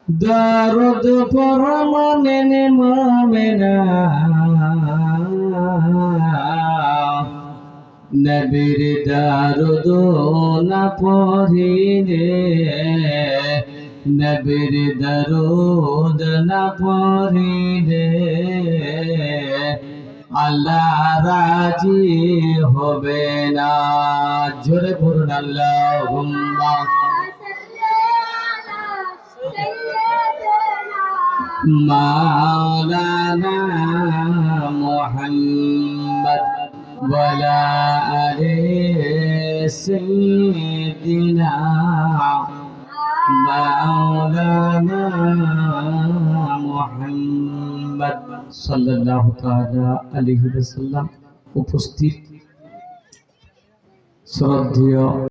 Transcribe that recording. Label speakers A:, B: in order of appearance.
A: দরদ পরমানেন মোমেনা নবীর দরদ না পড়িলে নবীর দরদ না পড়িলে আল্লাহ রাজি হবে না। জোরে পড়ুন আল্লাহুম্মা মাওলানা মুহাম্মদ ওয়ালা আলি সাইয়্যিদিনা মাওলানা মুহাম্মদ সাল্লাল্লাহু তাআলা আলাইহি ওয়াসাল্লাম। উপস্থিত শ্রদ্ধেয়